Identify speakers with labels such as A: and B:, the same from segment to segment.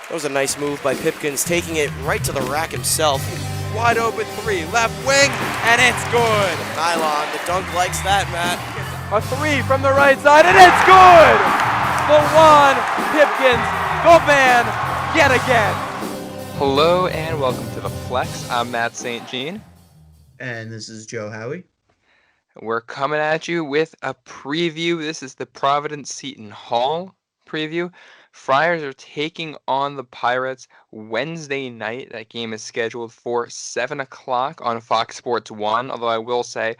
A: That was a nice move by Pipkins, taking it right to the rack himself. Wide open three, left wing, and it's good. Nylon, the dunk likes that, Matt.
B: A three from the right side, and it's good! The one, Pipkins, the man, yet again.
C: Hello and welcome to The Flex. I'm Matt St. Jean.
D: And this is Joe Howie.
C: We're coming at you with a preview. This is the Providence Seton Hall preview. Friars are taking on the Pirates Wednesday night. That game is scheduled for 7 o'clock on Fox Sports 1, although I will say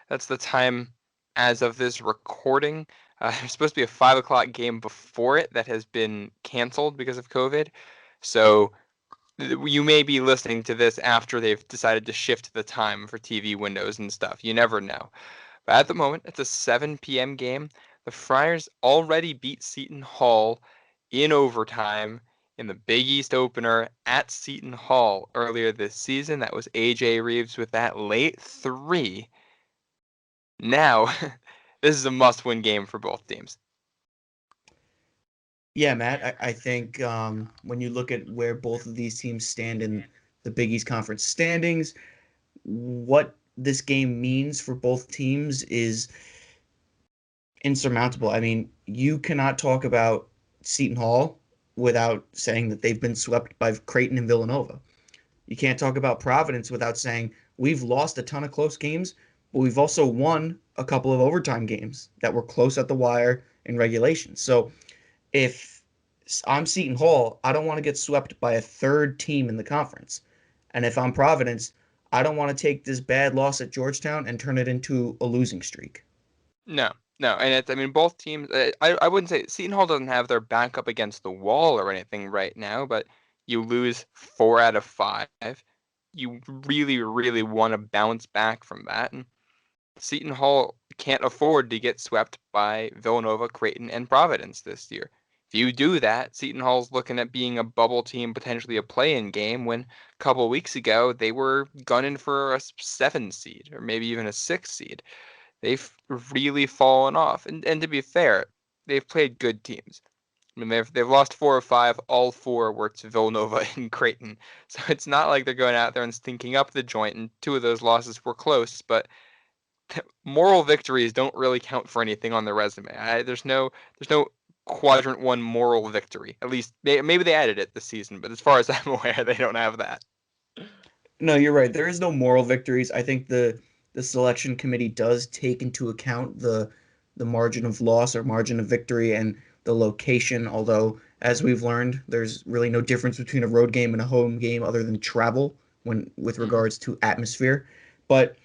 C: that's the time as of this recording. There's supposed to be a 5 o'clock game before it that has been canceled because of COVID. So you may be listening to this after they've decided to shift the time for TV windows and stuff. You never know. But at the moment, it's a 7 p.m. game. The Friars already beat Seton Hall in overtime in the Big East opener at Seton Hall earlier this season. That was A.J. Reeves with that late three. Now, this is a must-win game for both teams.
D: Yeah, Matt, I think when you look at where both of these teams stand in the Big East Conference standings, what this game means for both teams is insurmountable. I mean, you cannot talk about Seton Hall without saying that they've been swept by Creighton and Villanova. You can't talk about Providence without saying we've lost a ton of close games, but we've also won a couple of overtime games that were close at the wire in regulation. So if I'm Seton Hall, I don't want to get swept by a third team in the conference. And if I'm Providence, I don't want to take this bad loss at Georgetown and turn it into a losing streak.
C: No, and both teams. I wouldn't say Seton Hall doesn't have their back up against the wall or anything right now, but you lose 4 out of 5. You really, really want to bounce back from that, and Seton Hall can't afford to get swept by Villanova, Creighton, and Providence this year. If you do that, Seton Hall's looking at being a bubble team, potentially a play-in game, when a couple weeks ago they were gunning for a 7 seed or maybe even a 6 seed. They've really fallen off. And to be fair, they've played good teams. I mean, they've lost 4 of 5. All 4 were to Villanova and Creighton. So it's not like they're going out there and stinking up the joint. And 2 of those losses were close, but moral victories don't really count for anything on the resume. There's no quadrant 1 moral victory. At least maybe they added it this season, but as far as I'm aware, they don't have that.
D: No, you're right. There is no moral victories. I think the selection committee does take into account the margin of loss or margin of victory and the location, although as we've learned, there's really no difference between a road game and a home game other than travel when with regards to atmosphere. But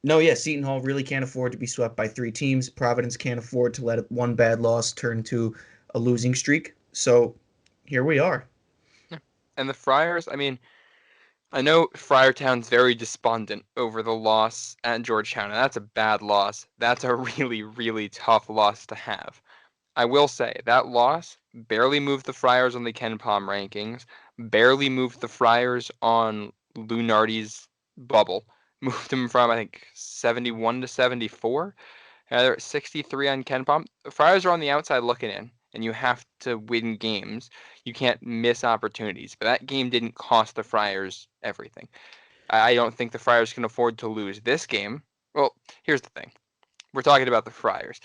D: no, yeah, Seton Hall really can't afford to be swept by 3 teams. Providence can't afford to let one bad loss turn to a losing streak. So here we are.
C: And the Friars, I know Friartown's very despondent over the loss at Georgetown, and that's a bad loss. That's a really, really tough loss to have. I will say, that loss barely moved the Friars on the Ken Palm rankings, barely moved the Friars on Lunardi's bubble. Moved them from, I think, 71 to 74. They're at 63 on Ken Palm. The Friars are on the outside looking in, and you have to win games. You can't miss opportunities. But that game didn't cost the Friars everything. I don't think the Friars can afford to lose this game. Well, here's the thing. We're talking about the Friars.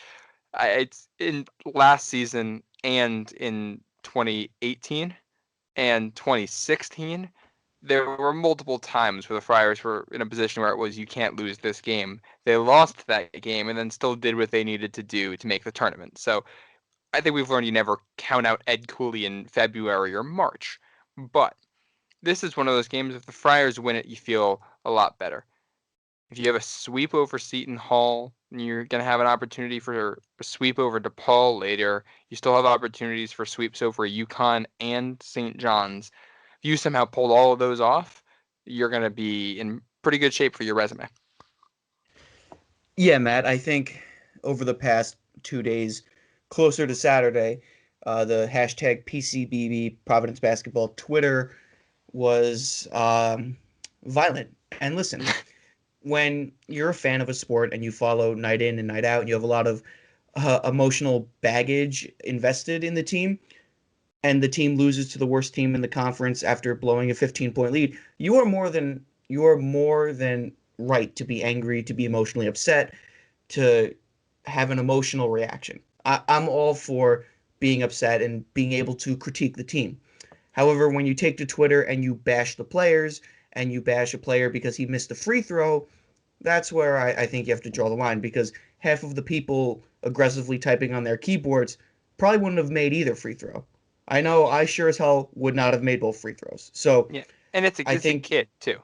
C: It's in last season and in 2018 and 2016, there were multiple times where the Friars were in a position where it was you can't lose this game. They lost that game and then still did what they needed to do to make the tournament. So I think we've learned you never count out Ed Cooley in February or March. But this is one of those games, if the Friars win it, you feel a lot better. If you have a sweep over Seton Hall, you're going to have an opportunity for a sweep over DePaul later. You still have opportunities for sweeps over UConn and St. John's. If you somehow pulled all of those off, you're going to be in pretty good shape for your resume.
D: Yeah, Matt, I think over the past 2 days, closer to Saturday, the hashtag PCBB Providence Basketball Twitter was violent. And listen, when you're a fan of a sport and you follow night in and night out, and you have a lot of emotional baggage invested in the team, and the team loses to the worst team in the conference after blowing a 15-point lead, you are more than right to be angry, to be emotionally upset, to have an emotional reaction. I'm all for being upset and being able to critique the team. However, when you take to Twitter and you bash the players and you bash a player because he missed a free throw, that's where I think you have to draw the line, because half of the people aggressively typing on their keyboards probably wouldn't have made either free throw. I know I sure as hell would not have made both free throws. So
C: Yeah, and it's
D: I
C: a
D: think,
C: kid too.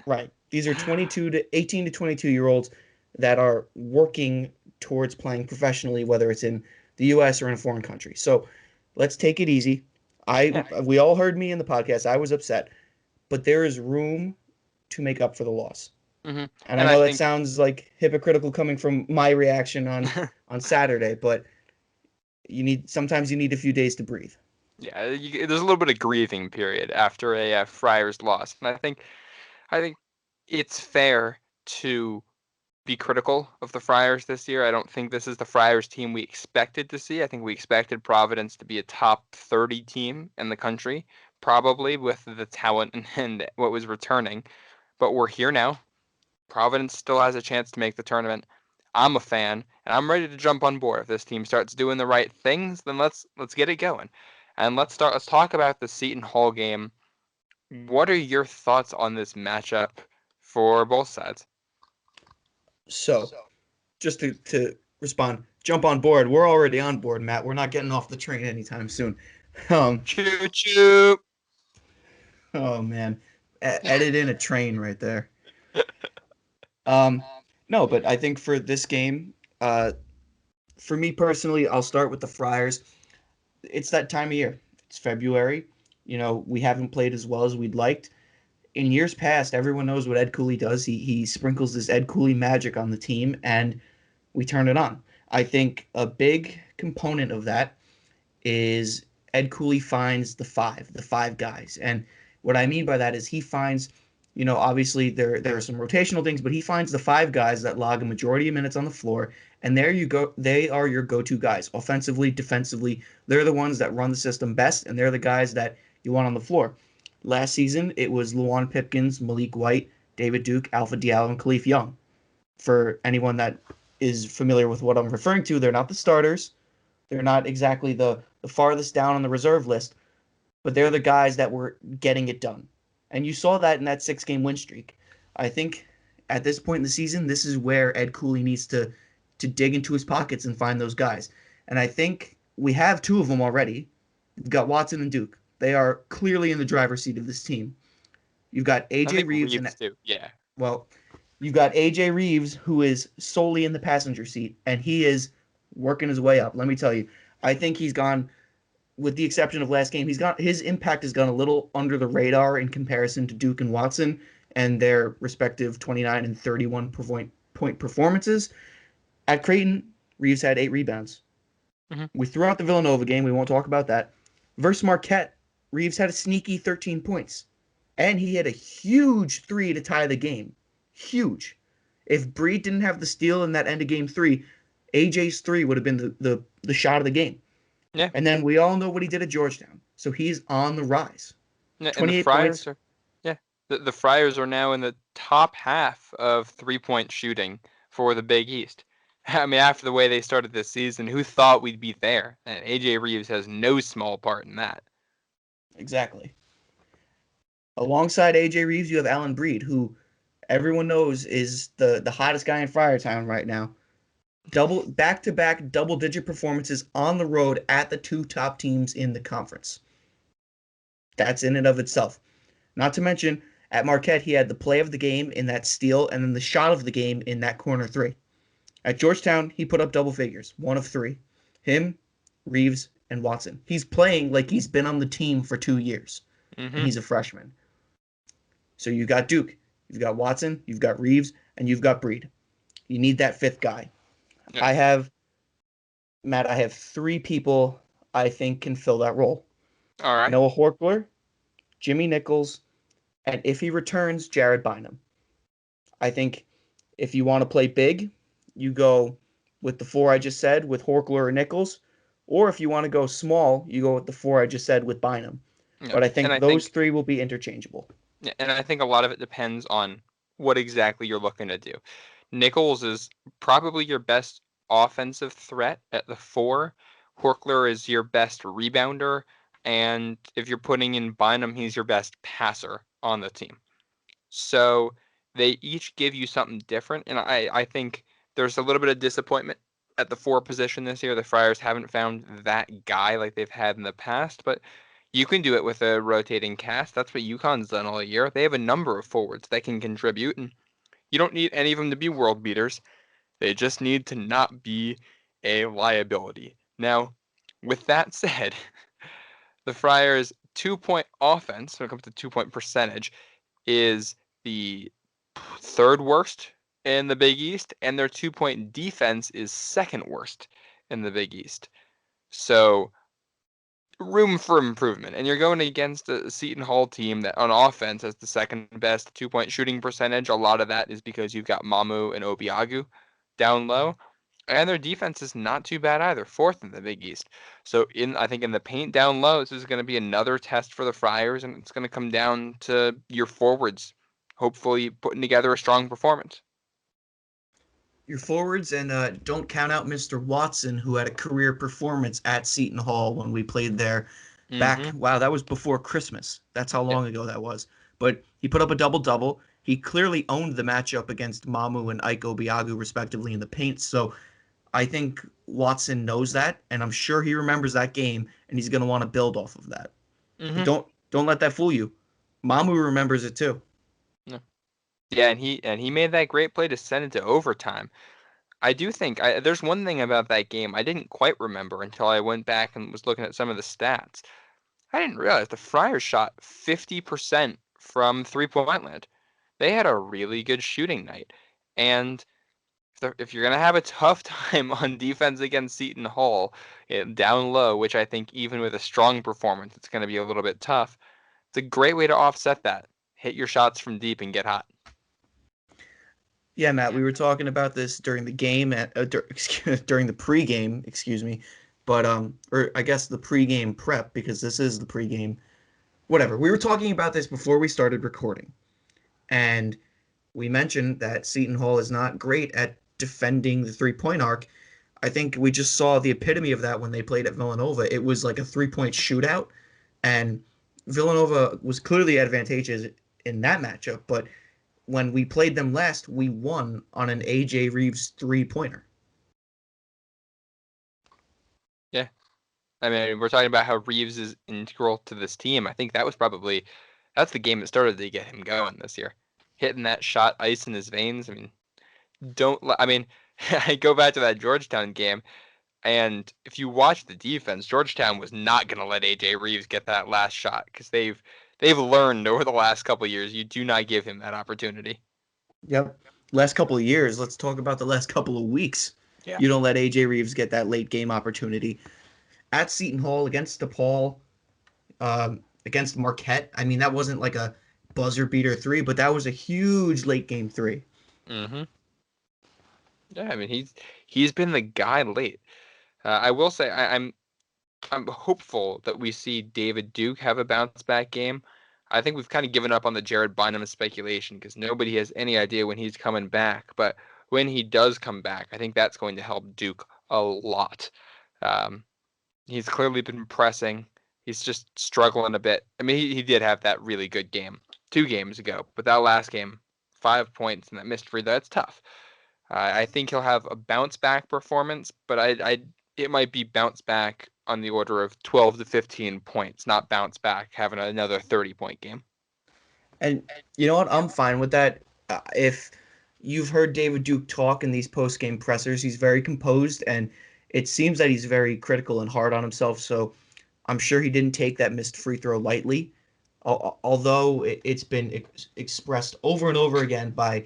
D: right, these are 18 to 22-year-olds that are working towards playing professionally, whether it's in the U.S. or in a foreign country. So let's take it easy.
C: Yeah.
D: We all heard me in the podcast. I was upset, but there is room to make up for the loss.
C: Hmm.
D: And I
C: And I
D: know that
C: think
D: sounds like hypocritical coming from my reaction on Saturday, but sometimes you need a few days to breathe.
C: yeah, there's a little bit of grieving period after a Friars loss, and I think it's fair to be critical of the Friars this year. I don't think this is the Friars team we expected to see. I think we expected Providence to be a top 30 team in the country, probably with the talent and what was returning. But we're here now. Providence still has a chance to make the tournament. I'm a fan, and I'm ready to jump on board. If this team starts doing the right things, then let's get it going. And let's talk about the Seton Hall game. What are your thoughts on this matchup for both sides?
D: So, just to respond, jump on board. We're already on board, Matt. We're not getting off the train anytime soon.
C: Choo choo.
D: Oh man, edit in a train right there. Um, no, but I think for this game, for me personally, I'll start with the Friars. It's that time of year. It's February. We haven't played as well as we'd liked. In years past, everyone knows what Ed Cooley does. He sprinkles this Ed Cooley magic on the team, and we turn it on. I think a big component of that is Ed Cooley finds the five guys. And what I mean by that is he finds, obviously there are some rotational things, but he finds the five guys that log a majority of minutes on the floor, and there you go. They are your go-to guys, offensively, defensively. They're the ones that run the system best, and they're the guys that you want on the floor. Last season, it was Luwan Pipkins, Malik White, David Duke, Alpha Diallo, and Khalif Young. For anyone that is familiar with what I'm referring to, they're not the starters. They're not exactly the farthest down on the reserve list, but they're the guys that were getting it done. And you saw that in that 6-game win streak. I think at this point in the season, this is where Ed Cooley needs to dig into his pockets and find those guys. And I think we have two of them already. We've got Watson and Duke. They are clearly in the driver's seat of this team. You've got
C: I
D: AJ
C: think
D: Reeves
C: too. Yeah.
D: well, you've got AJ Reeves, who is solely in the passenger seat, and he is working his way up. Let me tell you, I think he's gone, with the exception of last game, his impact has gone a little under the radar in comparison to Duke and Watson and their respective 29 and 31 point performances. At Creighton, Reeves had 8 rebounds.
C: Mm-hmm.
D: We threw out the Villanova game. We won't talk about that. Versus Marquette, Reeves had a sneaky 13 points. And he had a huge 3 to tie the game. Huge. If Breed didn't have the steal in that end of game 3, AJ's 3 would have been the shot of the game.
C: Yeah.
D: And then we all know what he did at Georgetown. So he's on the rise.
C: Yeah,
D: 28
C: and the Friars
D: points.
C: are, yeah, the Friars are now in the top half of 3-point shooting for the Big East. I mean, after the way they started this season, who thought we'd be there? And AJ Reeves has no small part in that.
D: Exactly. Alongside AJ Reeves, you have Allen Breed, who everyone knows is the hottest guy in Friartown right now. Back-to-back double-digit performances on the road at the 2 top teams in the conference. That's in and of itself. Not to mention, at Marquette, he had the play of the game in that steal and then the shot of the game in that corner 3. At Georgetown, he put up double figures, 1 of 3. Him, Reeves, and Watson. He's playing like he's been on the team for 2 years, and he's a freshman. So you got Duke, you've got Watson, you've got Reeves, and you've got Breed. You need that 5th guy.
C: Yeah.
D: I have 3 people I think can fill that role.
C: All right.
D: Noah Horkler, Jimmy Nichols, and if he returns, Jared Bynum. I think if you want to play big, you go with the 4 I just said with Horkler or Nichols, Or if you want to go small, you go with the 4 I just said with Bynum.
C: Yeah.
D: But I
C: And
D: think
C: I
D: those
C: think
D: 3 will be interchangeable.
C: Yeah, and I think a lot of it depends on what exactly you're looking to do. Nichols is probably your best offensive threat at the 4. Horkler is your best rebounder, and if you're putting in Bynum, he's your best passer on the team. So they each give you something different, and I think there's a little bit of disappointment at the 4 position this year. The Friars haven't found that guy like they've had in the past, but you can do it with a rotating cast. That's what UConn's done all year. They have a number of forwards that can contribute, and you don't need any of them to be world beaters. They just need to not be a liability. Now, with that said, the Friars' 2-point offense, when it comes to 2-point percentage, is the 3rd worst in the Big East, and their 2-point defense is 2nd worst in the Big East. So room for improvement. And you're going against a Seton Hall team that on offense has the 2nd best 2-point shooting percentage. A lot of that is because you've got Mamu and Obiagu down low. And their defense is not too bad either, 4th in the Big East. So I think in the paint down low, this is going to be another test for the Friars, and it's going to come down to your forwards, hopefully putting together a strong performance.
D: Your forwards, and don't count out Mr. Watson, who had a career performance at Seton Hall when we played there back. Wow, that was before Christmas. That's how long ago that was. But he put up a double-double. He clearly owned the matchup against Mamu and Ike Obiagu, respectively, in the paint. So I think Watson knows that, and I'm sure he remembers that game, and he's going to want to build off of that. But don't let that fool you. Mamu remembers it too.
C: Yeah, and he made that great play to send it to overtime. I do think there's one thing about that game I didn't quite remember until I went back and was looking at some of the stats. I didn't realize the Friars shot 50% from three-point land. They had a really good shooting night. And if you're going to have a tough time on defense against Seton Hall, down low, which I think even with a strong performance, it's going to be a little bit tough, it's a great way to offset that. Hit your shots from deep and get hot.
D: Yeah, Matt, we were talking about this during the game during the pregame, excuse me, but or I guess the pregame prep, because this is the pregame. Whatever. We were talking about this before we started recording, and we mentioned that Seton Hall is not great at defending the 3-point arc. I think we just saw the epitome of that when they played at Villanova. It was like a 3-point shootout, and Villanova was clearly advantageous in that matchup, but when we played them last, we won on an A.J. Reeves 3-pointer.
C: Yeah. I mean, we're talking about how Reeves is integral to this team. I think that's the game that started to get him going this year. Hitting that shot, ice in his veins. I mean, I go back to that Georgetown game, and if you watch the defense, Georgetown was not going to let A.J. Reeves get that last shot because they've learned over the last couple of years you do not give him that opportunity.
D: Yep. Last couple of years, let's talk about the last couple of weeks.
C: Yeah.
D: You don't let A.J. Reeves get that late game opportunity. At Seton Hall, against DePaul, against Marquette, I mean, that wasn't like a buzzer beater 3, but that was a huge late game 3.
C: Mm-hmm. Yeah, I mean, he's been the guy late. I will say I'm hopeful that we see David Duke have a bounce back game. I think we've kind of given up on the Jared Bynum speculation because nobody has any idea when he's coming back. But when he does come back, I think that's going to help Duke a lot. He's clearly been pressing. He's just struggling a bit. I mean, he did have that really good game 2 games ago, but that last game, 5 points and that missed free, that's tough. I think he'll have a bounce back performance, but it might be bounce back on the order of 12 to 15 points, not bounce back having another 30-point game.
D: And you know what? I'm fine with that. If you've heard David Duke talk in these post-game pressers, he's very composed, and it seems that he's very critical and hard on himself. So I'm sure he didn't take that missed free throw lightly, although it's been expressed over and over again by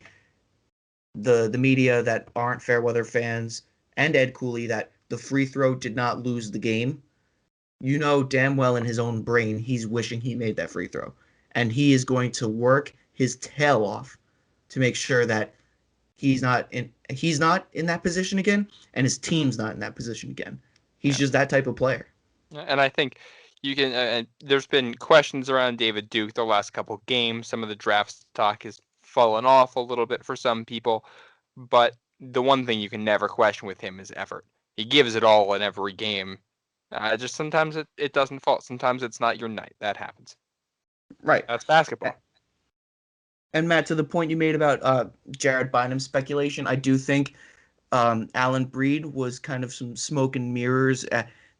D: the media that aren't Fairweather fans and Ed Cooley that the free throw did not lose the game. You know damn well in his own brain he's wishing he made that free throw. And he is going to work his tail off to make sure that he's not in that position again, and his team's not in that position again. He's just that type of player.
C: And I think you can. There's been questions around David Duke the last couple games. Some of the draft stock has fallen off a little bit for some people, but the one thing you can never question with him is effort. He gives it all in every game. Just sometimes it doesn't fall. Sometimes it's not your night. That happens.
D: Right.
C: That's basketball.
D: And Matt, to the point you made about Jared Bynum's speculation, I do think Alan Breed was kind of some smoke and mirrors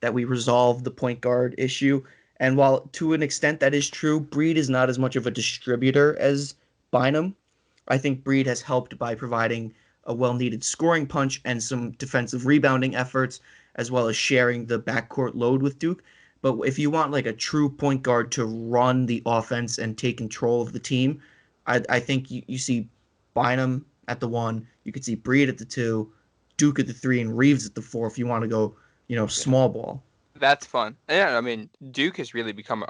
D: that we resolved the point guard issue. And while to an extent that is true, Breed is not as much of a distributor as Bynum. I think Breed has helped by providing a well-needed scoring punch and some defensive rebounding efforts, as well as sharing the backcourt load with Duke. But if you want like a true point guard to run the offense and take control of the team, I think you see Bynum at the 1, you could see Breed at the 2, Duke at the 3, and Reeves at the 4 if you want to go, small ball.
C: That's fun. Yeah, I mean, Duke has really become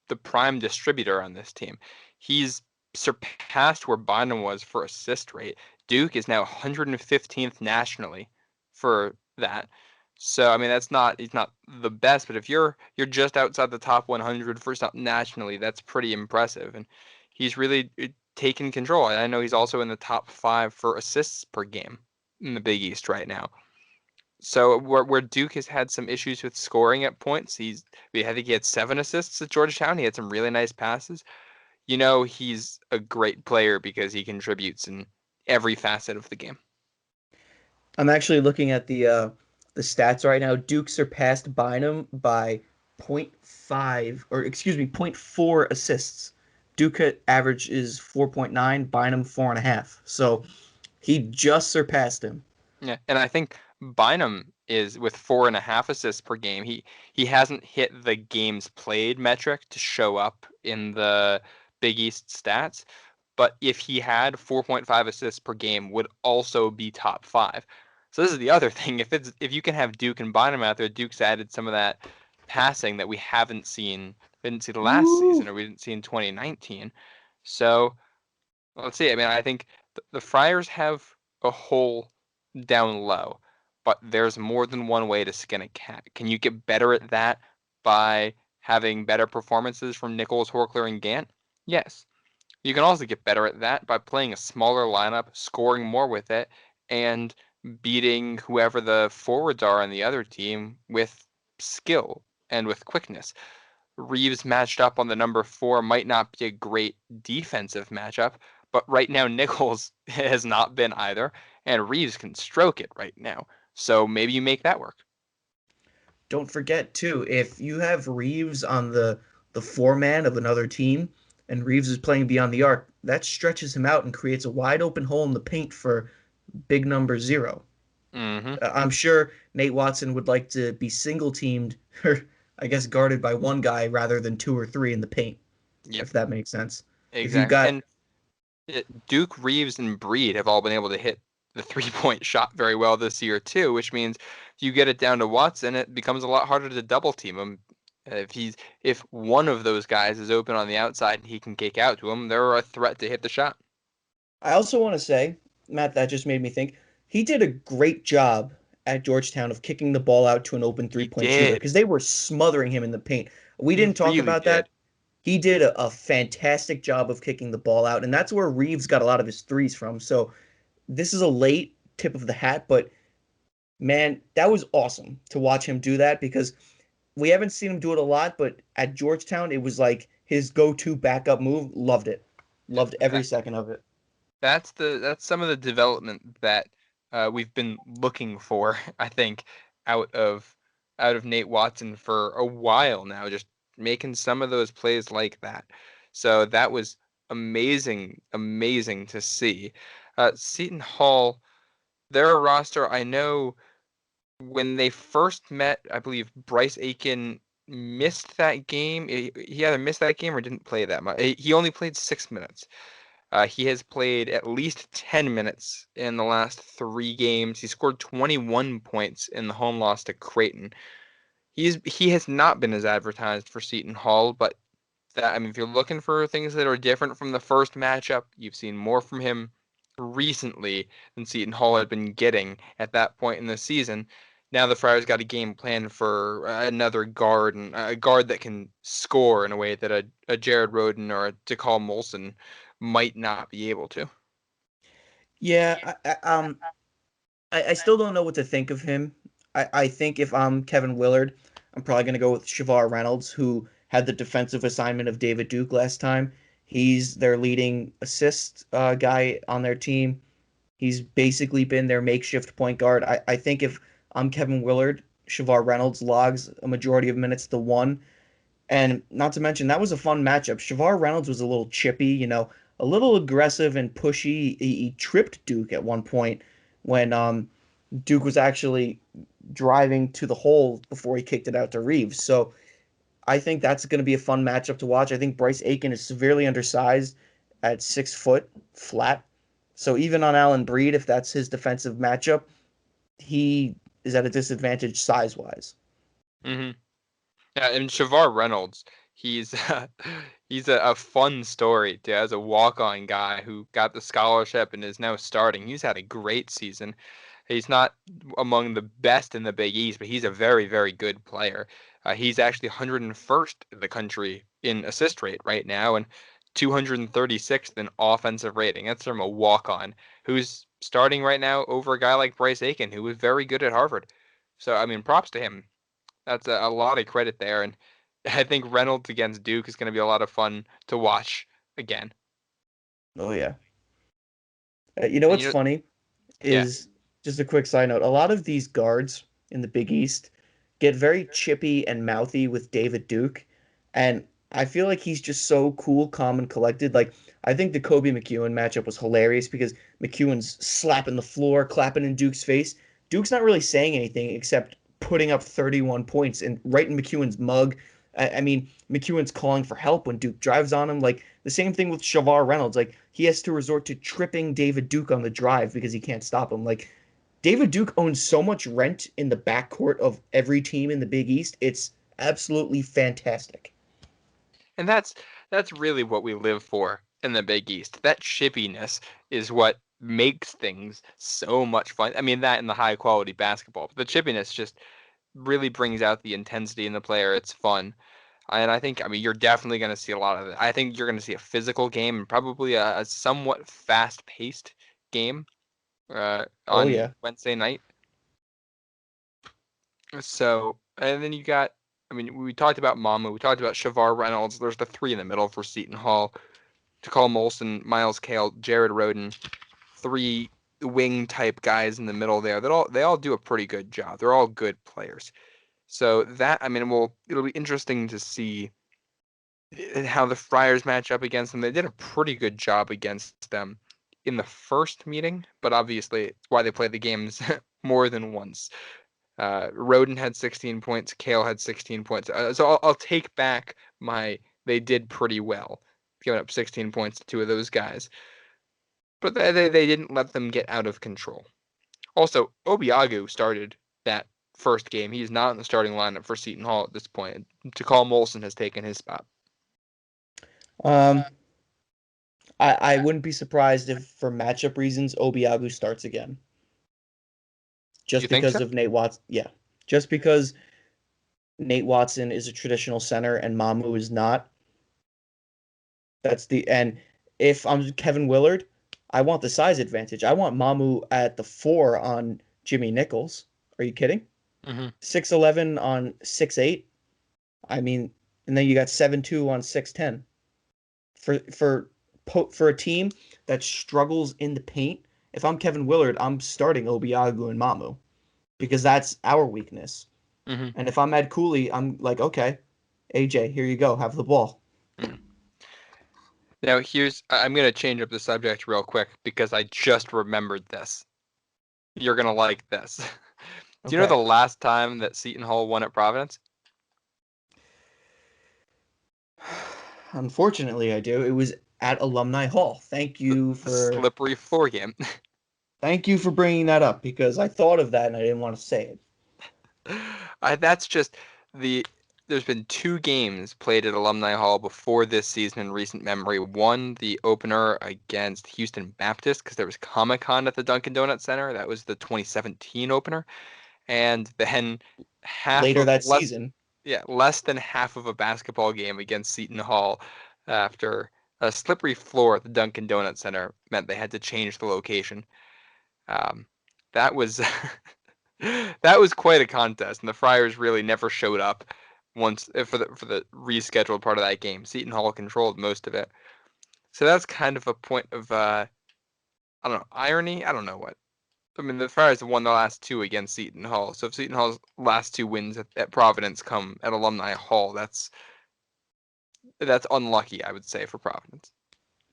C: the prime distributor on this team. He's surpassed where Bynum was for assist rate. Duke is now 115th nationally for that. So I mean, he's not the best, but if you're just outside the top 100 for something nationally, that's pretty impressive. And he's really taken control. And I know he's also in the top 5 for assists per game in the Big East right now. So where Duke has had some issues with scoring at points, I think he had 7 assists at Georgetown. He had some really nice passes. He's a great player because he contributes in every facet of the game.
D: I'm actually looking at the stats right now. Duke surpassed Bynum by 0.4 assists. Duke average is 4.9, Bynum 4.5. So he just surpassed him.
C: Yeah, and I think Bynum is with 4.5 assists per game. He hasn't hit the games played metric to show up in the Big East stats, but if he had 4.5 assists per game, would also be top 5. So this is the other thing. If you can have Duke and Bynum out there, Duke's added some of that passing that we didn't see the last season, or we didn't see in 2019. So let's see. I mean, I think the Friars have a hole down low, but there's more than one way to skin a cat. Can you get better at that by having better performances from Nichols, Horkler, and Gant? Yes. You can also get better at that by playing a smaller lineup, scoring more with it, and beating whoever the forwards are on the other team with skill and with quickness. Reeves matched up on the number 4 might not be a great defensive matchup, but right now Nichols has not been either, and Reeves can stroke it right now. So maybe you make that work.
D: Don't forget, too, if you have Reeves on the 4-man of another team, and Reeves is playing beyond the arc, that stretches him out and creates a wide open hole in the paint for big number 0.
C: Mm-hmm.
D: I'm sure Nate Watson would like to be single-teamed, or I guess guarded by one guy rather than 2 or 3 in the paint, if that makes sense.
C: Exactly. Duke, Reeves, and Breed have all been able to hit the 3-point shot very well this year too, which means you get it down to Watson, it becomes a lot harder to double team him. If one of those guys is open on the outside and he can kick out to him, they're a threat to hit the shot.
D: I also want to say, Matt, that just made me think, he did a great job at Georgetown of kicking the ball out to an open 3-point shooter because they were smothering him in the paint. We didn't talk about that. He did a fantastic job of kicking the ball out, and that's where Reeves got a lot of his threes from. So this is a late tip of the hat, but man, that was awesome to watch him do that because we haven't seen him do it a lot, but at Georgetown, it was like his go-to backup move. Loved it. Loved every second of it.
C: That's some of the development that we've been looking for, I think, out of Nate Watson for a while now, just making some of those plays like that. So that was amazing to see. Seton Hall, their roster, I know when they first met, I believe Bryce Aiken missed that game. He either missed that game or didn't play that much. He only played 6 minutes. He has played at least 10 minutes in the last 3 games. He scored 21 points in the home loss to Creighton. He has not been as advertised for Seton Hall, but if you're looking for things that are different from the first matchup, you've seen more from him recently than Seton Hall had been getting at that point in the season. now the Friars got a game plan for another guard, and a guard that can score in a way that a Jared Rhoden or a DeCall Molson might not be able to.
D: Yeah, I still don't know what to think of him. I think if I'm Kevin Willard, I'm probably going to go with Shavar Reynolds, who had the defensive assignment of David Duke last time. He's their leading assist guy on their team. He's basically been their makeshift point guard. I think if I'm Kevin Willard, Shavar Reynolds logs a majority of minutes to one. And not to mention, that was a fun matchup. Shavar Reynolds was a little chippy, a little aggressive and pushy. He tripped Duke at one point when Duke was actually driving to the hole before he kicked it out to Reeves. So I think that's going to be a fun matchup to watch. I think Bryce Aiken is severely undersized at 6 foot flat. So even on Allen Breed, if that's his defensive matchup, he is at a disadvantage size wise.
C: Mm-hmm. Yeah, and Shavar Reynolds, he's he's a fun story too, as a walk-on guy who got the scholarship and is now starting. He's had a great season. He's not among the best in the Big East, but he's a very, very good player. He's actually 101st in the country in assist rate right now and 236th in offensive rating. That's from a walk-on who's starting right now over a guy like Bryce Aiken, who was very good at Harvard. So, I mean, props to him. That's a lot of credit there, and I think Reynolds against Duke is going to be a lot of fun to watch again.
D: Oh yeah. You know
C: And
D: what's funny
C: yeah,
D: is just a quick side note. A lot of these guards in the Big East get very chippy and mouthy with David Duke, and I feel like he's just so cool, calm, and collected. Like I think the Kobe McEwen matchup was hilarious because McEwen's slapping the floor, clapping in Duke's face. Duke's not really saying anything except putting up 31 points and right in McEwen's mug. I mean, McEwen's calling for help when Duke drives on him. Like the same thing with Shavar Reynolds. Like he has to resort to tripping David Duke on the drive because he can't stop him. Like David Duke owns so much rent in the backcourt of every team in the Big East. It's absolutely fantastic.
C: and that's really what we live for in the Big East. That chippiness is what makes things so much fun. I mean, that and the high quality basketball, but the chippiness just really brings out the intensity in the player. It's fun. And I mean, you're definitely going to see a lot of it. I think you're going to see a physical game and probably a somewhat fast-paced game
D: Oh
C: on
D: yeah.
C: Wednesday night. So, and then you got, I mean, we talked about Mamu, we talked about Shavar Reynolds. There's the three in the middle for Seton Hall. DeCall Molson, Miles Kale, Jared Roden, three wing type guys in the middle there. They all do a pretty good job. They're all good players. So that, I mean, it'll be interesting to see how the Friars match up against them. They did a pretty good job against them in the first meeting, but obviously it's why they play the games more than once. Roden had 16 points. Kale had 16 points. So I'll take back they did pretty well, giving up 16 points to two of those guys. But they didn't let them get out of control. Also, Obiagu started that first game. He's not in the starting lineup for Seton Hall at this point. DeCall Molson has taken his spot.
D: Um, I wouldn't be surprised if, for matchup reasons, Obiagu starts again.
C: You
D: Just
C: think
D: because
C: so?
D: of Nate Watson. Yeah. Just because Nate Watson is a traditional center and Mamu is not. And if I'm Kevin Willard, I want the size advantage. I want Mamu at the 4 on Jimmy Nichols. Are you kidding?
C: Mm-hmm.
D: 6'11 on 6'8. I mean, and then you got 7'2 on 6'10. For a team that struggles in the paint, if I'm Kevin Willard, I'm starting Obiagu and Mamu because that's our weakness.
C: Mm-hmm.
D: And if I'm Ed Cooley, I'm like, okay, AJ, here you go, have the ball.
C: Mm-hmm. Now I'm gonna change up the subject real quick because I just remembered this. You're gonna like this. Do you know
D: Okay.
C: the last time that Seton Hall won at Providence?
D: Unfortunately, I do. It was at Alumni Hall.
C: The slippery floor game.
D: Thank you for bringing that up because I thought of that and I didn't want to say it.
C: That's just the. There's been two games played at Alumni Hall before this season in recent memory. One, the opener against Houston Baptist, because there was Comic-Con at the Dunkin' Donuts Center. That was the 2017 opener. and then
D: Later that season.
C: less than half of a basketball game against Seton Hall after a slippery floor at the Dunkin' Donuts Center meant they had to change the location. That was that was quite a contest, and the Friars really never showed up once for the rescheduled part of that game. Seton Hall controlled most of it, so that's kind of a point of I don't know, irony. I don't know what. I mean, the Friars have won the last two against Seton Hall, so if Seton Hall's last two wins at Providence come at Alumni Hall, that's unlucky, I would say, for Providence.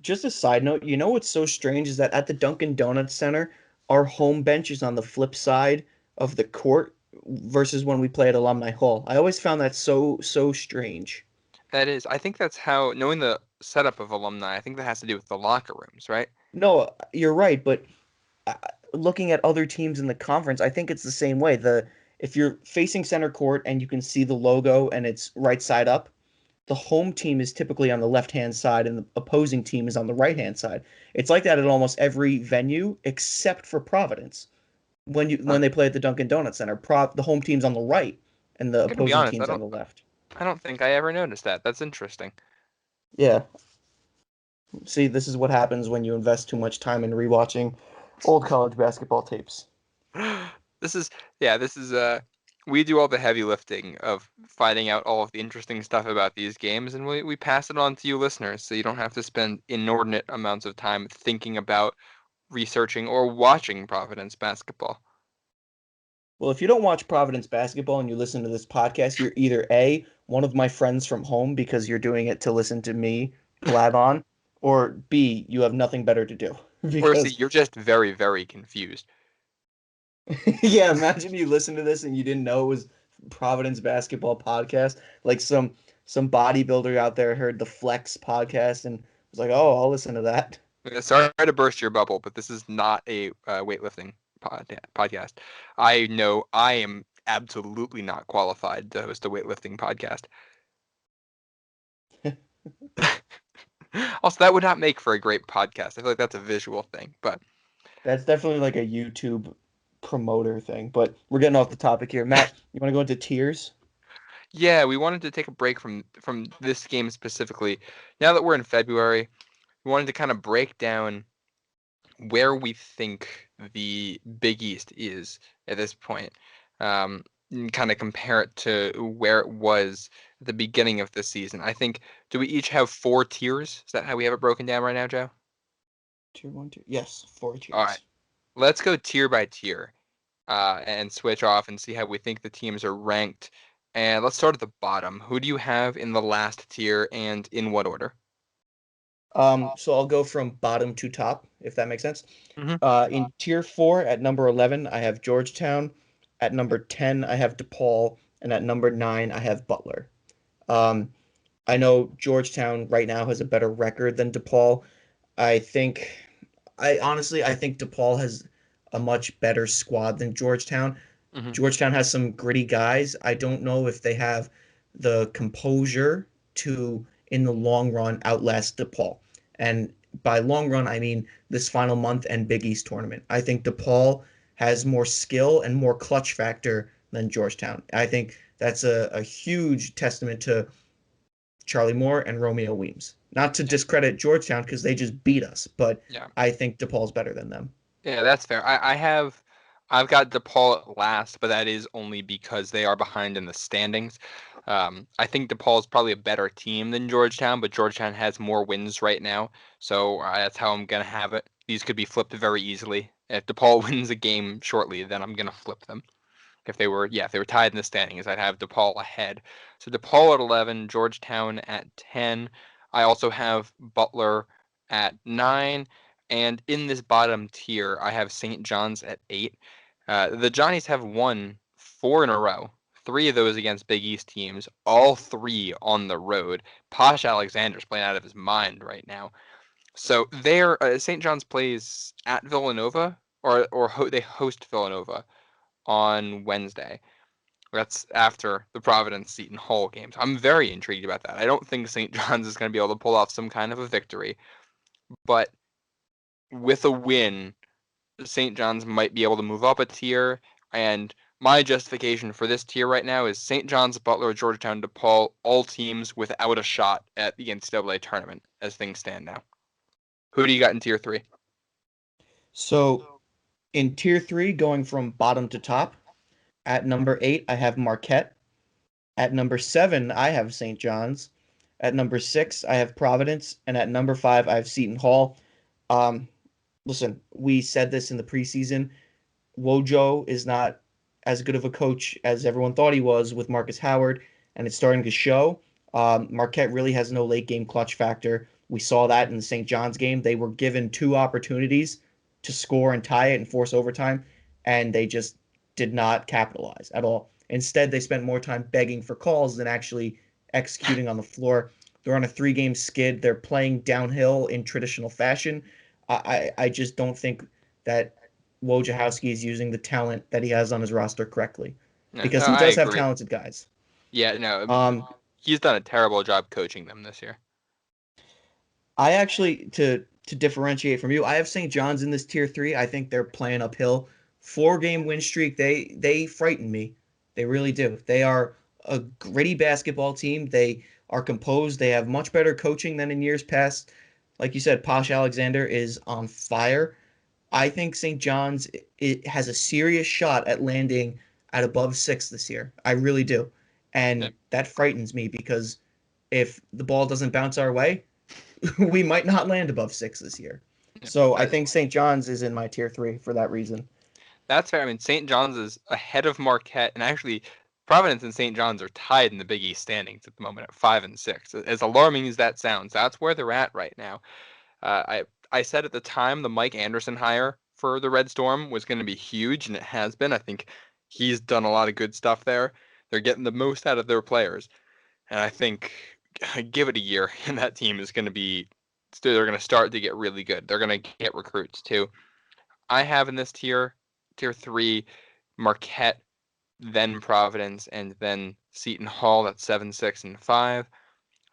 D: Just a side note, you know what's so strange is that at the Dunkin' Donuts Center, our home bench is on the flip side of the court versus when we play at Alumni Hall. I always found that so strange.
C: That is, I think that's how, knowing the setup of alumni, I think that has to do with the locker rooms, right?
D: No, you're right, but uh, looking at other teams in the conference, I think it's the same way. The If you're facing center court and you can see the logo and it's right side up, the home team is typically on the left-hand side and the opposing team is on the right-hand side. It's like that at almost every venue except for Providence.
C: Huh.
D: When they play at the Dunkin' Donuts Center, the home team's on the right and the
C: I'm gonna be
D: opposing
C: honest,
D: team's on the left.
C: I don't think I ever noticed that. That's interesting.
D: Yeah. See, this is what happens when you invest too much time in rewatching old college basketball tapes.
C: This is we do all the heavy lifting of finding out all of the interesting stuff about these games, and we pass it on to you listeners, so you don't have to spend inordinate amounts of time thinking about researching or watching Providence basketball.
D: Well, if you don't watch Providence basketball and you listen to this podcast, you're either A, one of my friends from home because you're doing it to listen to me blab on, or B, you have nothing better to do.
C: Or see,
D: Because
C: you're just very, very confused.
D: yeah, imagine you listen to this and you didn't know it was Providence basketball podcast. Like some bodybuilder out there heard the Flex podcast and was like, "Oh, I'll listen to that."
C: Sorry to burst your bubble, but this is not a weightlifting podcast. I know I am absolutely not qualified to host a weightlifting podcast. Also, that would not make for a great podcast. I feel like that's a visual thing, but
D: That's definitely like a YouTube promoter thing. But we're getting off the topic here. Matt, you want to go into tiers?
C: yeah, we wanted to take a break from this game specifically. Now that we're in February, we wanted to kind of break down where we think the Big East is at this point. And kind of compare it to where it was at the beginning of the season. I think, do we each have 4 tiers? Is that how we have it broken down right now, Joe?
D: Tier one, tier. Yes, 4
C: All right,
D: tiers.
C: let's go tier by tier and switch off and see how we think the teams are ranked. And let's start at the bottom. Who do you have in the last tier and in what order?
D: So I'll go from bottom to top, if that makes sense.
C: Mm-hmm.
D: In tier 4, at number 11, I have Georgetown. At number 10, I have DePaul, and at number 9, I have Butler. Um, I know Georgetown right now has a better record than DePaul. I think, I think DePaul has a much better squad than Georgetown.
C: Mm-hmm.
D: Georgetown has some gritty guys. I don't know if they have the composure to, in the long run, outlast DePaul. And by long run, I mean this final month and Big East tournament. I think DePaul has more skill and more clutch factor than Georgetown. I think that's a huge testament to Charlie Moore and Romeo Weems. Not to discredit Georgetown because they just beat us, but
C: Yeah.
D: I think DePaul's better than them.
C: Yeah, that's fair. I've got DePaul at last, but that is only because they are behind in the standings. I think DePaul is probably a better team than Georgetown, but Georgetown has more wins right now, so that's how I'm gonna have it. These could be flipped very easily. If DePaul wins a game shortly, then I'm gonna flip them. If they were tied in the standings, I'd have DePaul ahead. So DePaul at 11, Georgetown at 10. I also have Butler at 9, and in this bottom tier, I have St. John's at 8. The Johnnies have won 4 in a row. 3 of those against Big East teams, all 3 on the road. Posh Alexander's playing out of his mind right now. So St. John's plays at Villanova, or they host Villanova on Wednesday. That's after the Providence Seton Hall games. I'm very intrigued about that. I don't think St. John's is going to be able to pull off some kind of a victory, but with a win, St. John's might be able to move up a tier, and my justification for this tier right now is St. John's, Butler, Georgetown, DePaul, all teams without a shot at the NCAA tournament as things stand now. Who do you got in tier 3?
D: So in tier 3, going from bottom to top, at number 8, I have Marquette. At number 7, I have St. John's. At number 6, I have Providence. And at number 5, I have Seton Hall. Listen, we said this in the preseason. Wojo is not as good of a coach as everyone thought he was with Marcus Howard, and it's starting to show. Marquette really has no late game clutch factor. We saw that in the St. John's game. They were given 2 opportunities to score and tie it and force overtime, and they just did not capitalize at all. Instead, they spent more time begging for calls than actually executing on the floor. They're on a 3-game skid. They're playing downhill in traditional fashion. I just don't think that Wojciechowski is using the talent that he has on his roster correctly,
C: No,
D: because he
C: I
D: does have
C: agree.
D: talented guys.
C: Yeah, no, he's done a terrible job coaching them this year.
D: I actually, to differentiate from you, I have St. John's in this tier 3. I think they're playing uphill. 4-game win streak. They frighten me. They really do. They are a gritty basketball team. They are composed. They have much better coaching than in years past. Like you said, Posh Alexander is on fire. I think St. John's it has a serious shot at landing at above 6 this year. I really do. And
C: Yeah.
D: that frightens me because if the ball doesn't bounce our way, we might not land above 6 this year.
C: Yeah.
D: So I think St. John's is in my tier 3 for that reason.
C: That's fair. I mean, St. John's is ahead of Marquette, and actually, Providence and St. John's are tied in the Big East standings at the moment at 5 and 6. As alarming as that sounds, that's where they're at right now. I said at the time the Mike Anderson hire for the Red Storm was going to be huge, and it has been. I think he's done a lot of good stuff there. They're getting the most out of their players, and I think give it a year, and that team is going to be. They're going to start to get really good. They're going to get recruits too. I have in this tier 3, Marquette, then Providence, and then Seton Hall. That's 7, 6, and 5.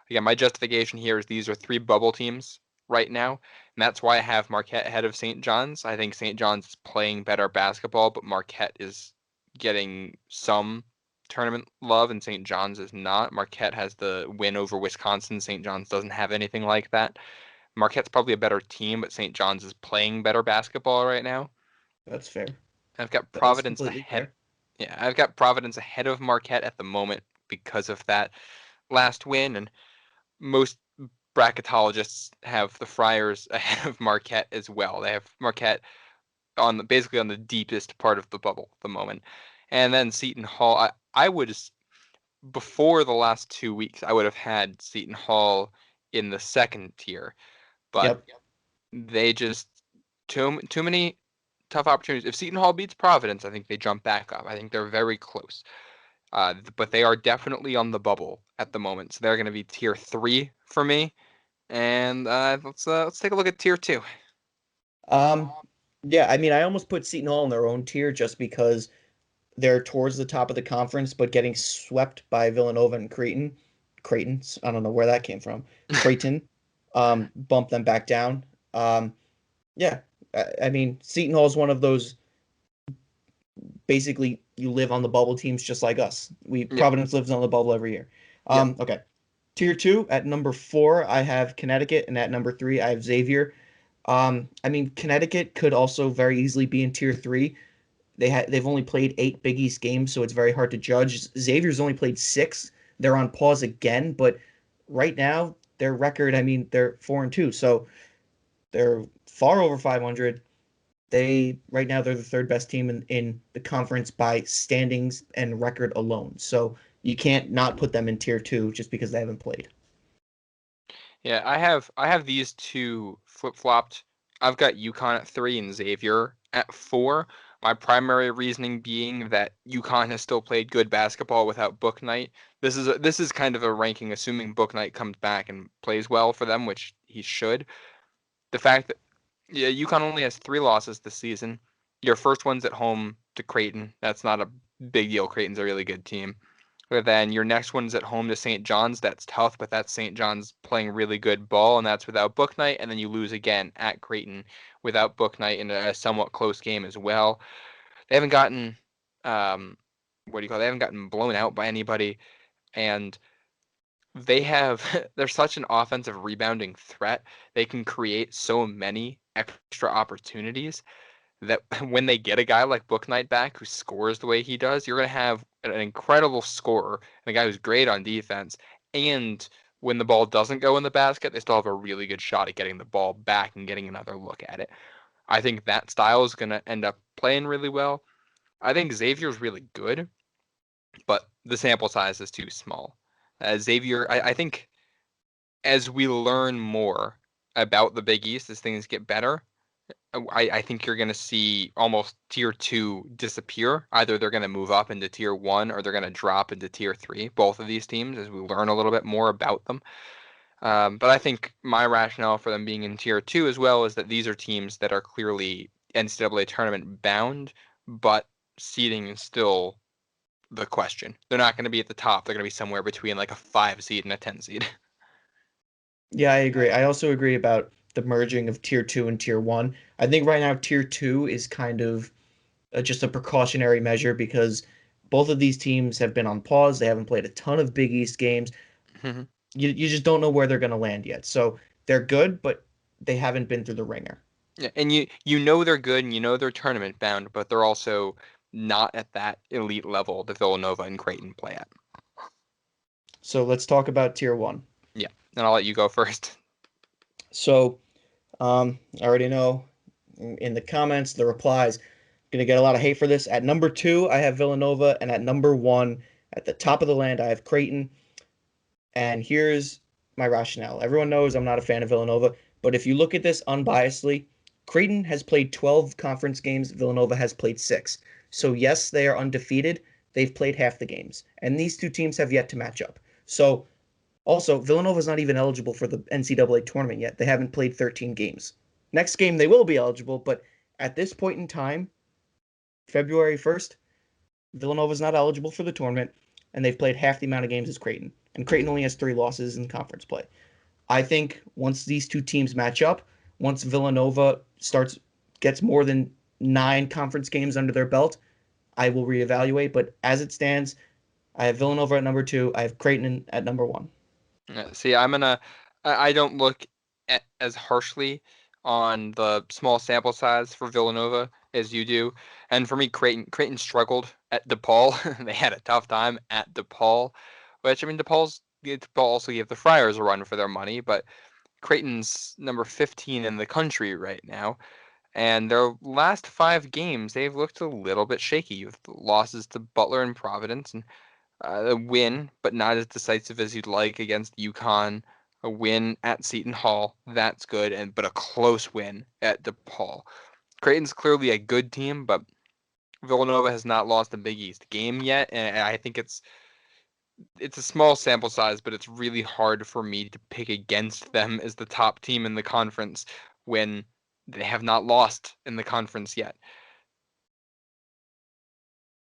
C: Again, my justification here is these are 3 bubble teams right now, and that's why I have Marquette ahead of St. John's. I think St. John's is playing better basketball, but Marquette is getting some tournament love, and St. John's is not. Marquette has the win over Wisconsin. St. John's doesn't have anything like that. Marquette's probably a better team, but St. John's is playing better basketball right now.
D: That's fair.
C: I've got
D: That is
C: Providence
D: completely
C: ahead.
D: fair.
C: Yeah, I've got Providence ahead of Marquette at the moment because of that last win, and most bracketologists have the Friars ahead of Marquette as well. They have Marquette basically on the deepest part of the bubble at the moment, and then Seton Hall. I would, before the last 2 weeks, I would have had Seton Hall in the 2nd tier, but
D: Yep.
C: they just too many tough opportunities. If Seton Hall beats Providence, I think they jump back up. I think they're very close. But they are definitely on the bubble at the moment, so they're going to be tier 3 for me. And let's take a look at tier 2.
D: Yeah, I mean, I almost put Seton Hall in their own tier just because they're towards the top of the conference, but getting swept by Villanova and Creighton. I don't know where that came from. Creighton, bumped them back down. Yeah, I mean, Seton Hall is one of those. Basically, you live on the bubble teams just like us. Providence lives on the bubble every year. Okay. Tier 2 at number 4, I have Connecticut, and at number 3, I have Xavier. I mean, Connecticut could also very easily be in tier 3. They've only played 8 Big East games, so it's very hard to judge. Xavier's only played 6. They're on pause again, but right now their record, I mean, they're 4-2, so they're far over 500. Right now they're the 3rd best team in the conference by standings and record alone. So you can't not put them in tier 2 just because they haven't played.
C: Yeah, I have these two flip-flopped. I've got UConn at 3 and Xavier at 4. My primary reasoning being that UConn has still played good basketball without Bouknight. This is kind of a ranking assuming Bouknight comes back and plays well for them, which he should. The fact that UConn only has 3 losses this season. Your first one's at home to Creighton. That's not a big deal. Creighton's a really good team. But then your next one's at home to St. John's. That's tough, but that's St. John's playing really good ball, and that's without Bouknight. And then you lose again at Creighton without Bouknight in a somewhat close game as well. They haven't gotten what do you call it? They haven't gotten blown out by anybody, and they're such an offensive rebounding threat. They can create so many extra opportunities that when they get a guy like Booknight back who scores the way he does, you're going to have an incredible scorer and a guy who's great on defense. And when the ball doesn't go in the basket, they still have a really good shot at getting the ball back and getting another look at it. I think that style is going to end up playing really well. I think Xavier's really good, but the sample size is too small. Xavier, I think as we learn more about the Big East, as things get better, I think you're going to see almost tier 2 disappear. Either they're going to move up into tier 1 or they're going to drop into tier 3, both of these teams, as we learn a little bit more about them. But I think my rationale for them being in tier 2 as well is that these are teams that are clearly NCAA tournament bound, but seeding is still the question. They're not going to be at the top. They're going to be somewhere between like a 5 seed and a 10 seed.
D: Yeah, I agree. I also agree about the merging of tier 2 and tier 1. I think right now tier 2 is kind of just a precautionary measure because both of these teams have been on pause. They haven't played a ton of Big East games. You just don't know where they're going to land yet. So they're good, but they haven't been through the ringer.
C: Yeah, and you know they're good and you know they're tournament bound, but they're also not at that elite level that Villanova and Creighton play at.
D: So let's talk about tier 1.
C: Yeah, and I'll let you go first.
D: So I already know in the comments, the replies, going to get a lot of hate for this. At number 2, I have Villanova, and at number 1, at the top of the land, I have Creighton. And here's my rationale. Everyone knows I'm not a fan of Villanova, but if you look at this unbiasedly, Creighton has played 12 conference games, Villanova has played 6. So yes, they are undefeated. They've played half the games, and these two teams have yet to match up. So also, Villanova's not even eligible for the NCAA tournament yet. They haven't played 13 games. Next game they will be eligible, but at this point in time, February 1st, Villanova's not eligible for the tournament, and they've played half the amount of games as Creighton. And Creighton only has 3 losses in conference play. I think once these two teams match up, once Villanova gets more than 9 conference games under their belt, I will reevaluate. But as it stands, I have Villanova at number 2. I have Creighton at number 1.
C: See, I don't look as harshly on the small sample size for Villanova as you do. And for me, Creighton struggled at DePaul. They had a tough time at DePaul, which, I mean, DePaul also gave the Friars a run for their money, but Creighton's number 15 in the country right now. And their last 5 games, they've looked a little bit shaky with losses to Butler and Providence, and a win, but not as decisive as you'd like against UConn. A win at Seton Hall, that's good, but a close win at DePaul. Creighton's clearly a good team, but Villanova has not lost a Big East game yet, and I think it's a small sample size, but it's really hard for me to pick against them as the top team in the conference when they have not lost in the conference yet.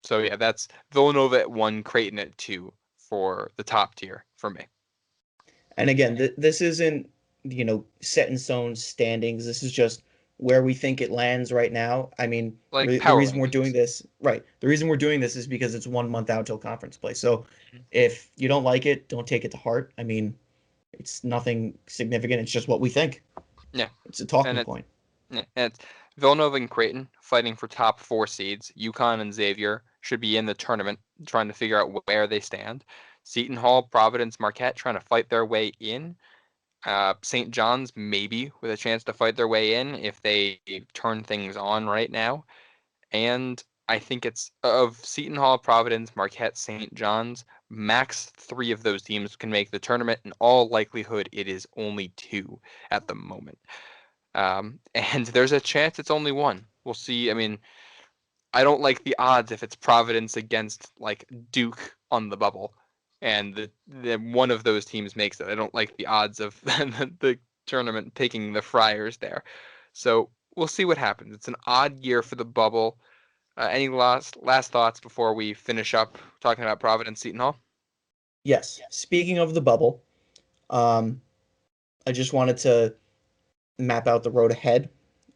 C: So yeah, that's Villanova at 1, Creighton at 2 for the top tier for me.
D: And again, this isn't, set in stone standings. This is just where we think it lands right now. I mean,
C: Like
D: the reason we're doing this, right? The reason we're doing this is because it's 1 month out till conference play. So if you don't like it, don't take it to heart. I mean, it's nothing significant. It's just what we think.
C: Yeah.
D: It's a talking point.
C: Yeah, and it's Villanova and Creighton fighting for top 4 seeds. UConn and Xavier should be in the tournament trying to figure out where they stand. Seton Hall, Providence, Marquette trying to fight their way in. St. John's maybe with a chance to fight their way in if they turn things on right now. And I think it's of Seton Hall, Providence, Marquette, St. John's, max 3 of those teams can make the tournament. In all likelihood, it is only 2 at the moment. And there's a chance it's only 1. We'll see. I mean, I don't like the odds if it's Providence against like Duke on the bubble, and the one of those teams makes it. I don't like the odds of the tournament picking the Friars there. So we'll see what happens. It's an odd year for the bubble. Any last thoughts before we finish up talking about Providence, Seton Hall?
D: Yes. Speaking of the bubble, I just wanted to map out the road ahead.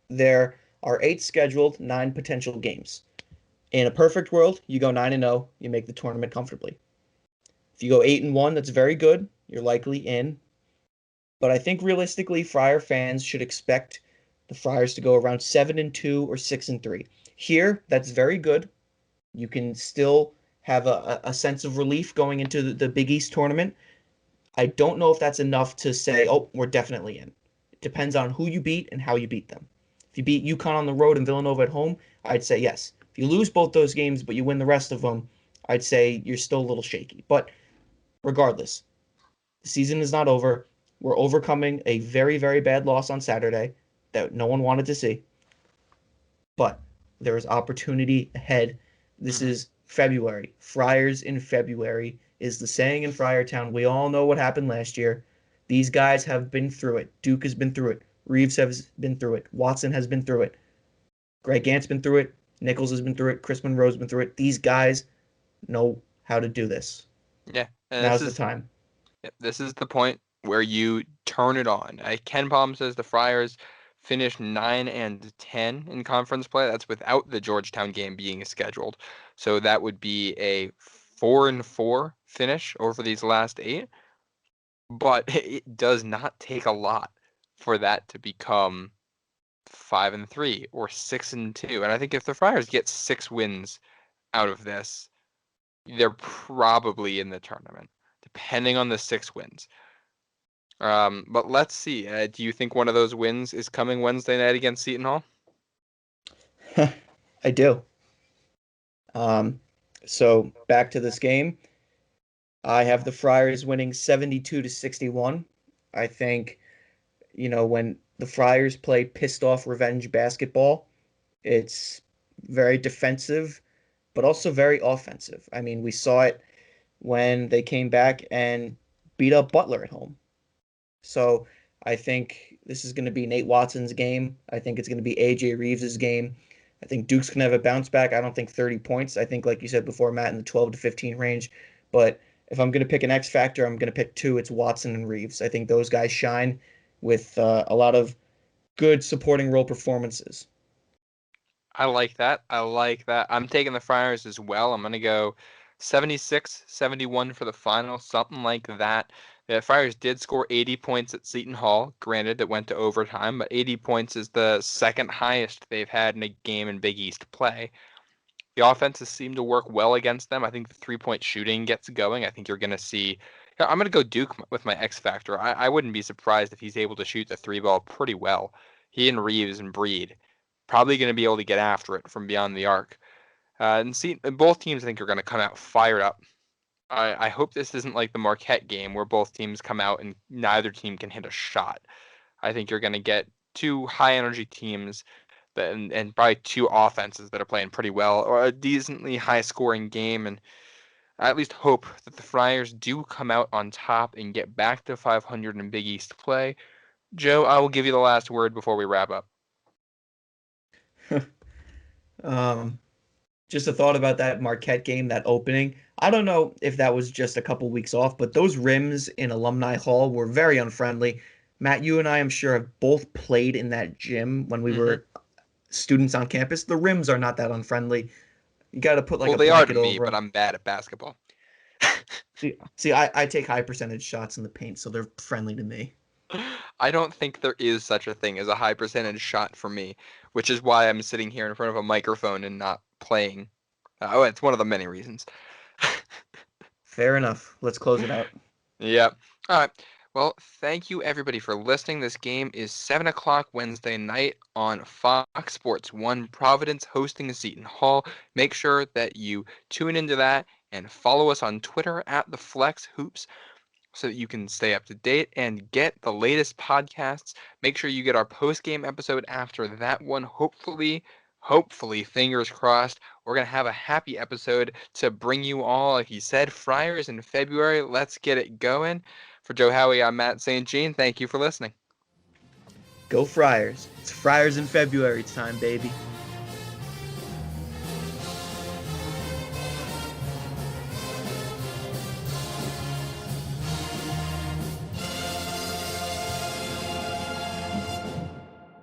D: There are 8 scheduled, 9 potential games. In a perfect world, you go 9-0, you make the tournament comfortably. If you go 8-1, that's very good. You're likely in. But I think realistically, Friar fans should expect the Friars to go around 7-2 or 6-3. Here, that's very good. You can still have a sense of relief going into the Big East tournament. I don't know if that's enough to say, oh, we're definitely in. It depends on who you beat and how you beat them. If you beat UConn on the road and Villanova at home, I'd say yes. If you lose both those games but you win the rest of them, I'd say you're still a little shaky. But regardless, the season is not over. We're overcoming a very, very bad loss on Saturday that no one wanted to see. But there is opportunity ahead. This is February. Friars in February is the saying in Friartown. We all know what happened last year. These guys have been through it. Duke has been through it. Reeves has been through it. Watson has been through it. Greg Gant's been through it. Nichols has been through it. Chris Monroe's been through it. These guys know how to do this.
C: Yeah, and
D: Now's the time.
C: this is the point where you turn it on. Ken Palm says the Friars finished 9-10 in conference play. That's without the Georgetown game being scheduled. So that would be a 4-4 finish over these last 8. But it does not take a lot for that to become 5-3 or 6-2. And I think if the Friars get 6 wins out of this, they're probably in the tournament, depending on the 6 wins. But let's see. Do you think one of those wins is coming Wednesday night against Seton Hall?
D: I do. So back to this game. I have the Friars winning 72-61. I think, when the Friars play pissed off revenge basketball, it's very defensive, but also very offensive. I mean, we saw it when they came back and beat up Butler at home. So I think this is going to be Nate Watson's game. I think it's going to be AJ Reeves' game. I think Duke's going to have a bounce back. I don't think 30 points. I think, like you said before, Matt, in the 12 to 15 range. But if I'm going to pick an X factor, I'm going to pick 2. It's Watson and Reeves. I think those guys shine with a lot of good supporting role performances.
C: I like that. I'm taking the Friars as well. I'm going to go 76-71 for the final, something like that. The Friars did score 80 points at Seton Hall. Granted, it went to overtime, but 80 points is the second highest they've had in a game in Big East play. The offenses seem to work well against them. I think the three-point shooting gets going. I think you're going to see. I'm going to go Duke with my X factor. I wouldn't be surprised if he's able to shoot the 3-ball pretty well. He and Reeves and Breed probably going to be able to get after it from beyond the arc. And both teams, I think, are going to come out fired up. I hope this isn't like the Marquette game where both teams come out and neither team can hit a shot. I think you're going to get 2 high-energy teams and probably 2 offenses that are playing pretty well, or a decently high-scoring game, and I at least hope that the Friars do come out on top and get back to 500 in Big East play. Joe, I will give you the last word before we wrap up.
D: Just a thought about that Marquette game, that opening. I don't know if that was just a couple weeks off, but those rims in Alumni Hall were very unfriendly. Matt, you and I, I'm sure, have both played in that gym when we were students on campus. The rims are not that unfriendly. You got to put like a
C: they are
D: blanket
C: to me,
D: over
C: but
D: them.
C: I'm bad at basketball.
D: See, I take high percentage shots in the paint, so they're friendly to me.
C: I don't think there is such a thing as a high percentage shot for me, which is why I'm sitting here in front of a microphone and not playing. It's one of the many reasons.
D: Fair enough. Let's close it out.
C: Yep. All right. Well, thank you everybody for listening. This game is 7 o'clock Wednesday night on Fox Sports 1, Providence hosting Seton Hall. Make sure that you tune into that and follow us on Twitter at the Flex Hoops so that you can stay up to date and get the latest podcasts. Make sure you get our post-game episode after that one. Hopefully, fingers crossed, we're going to have a happy episode to bring you all, like he said, Friars in February. Let's get it going. For Joe Howie, I'm Matt St. Jean. Thank you for listening.
D: Go Friars. It's Friars in February time, baby.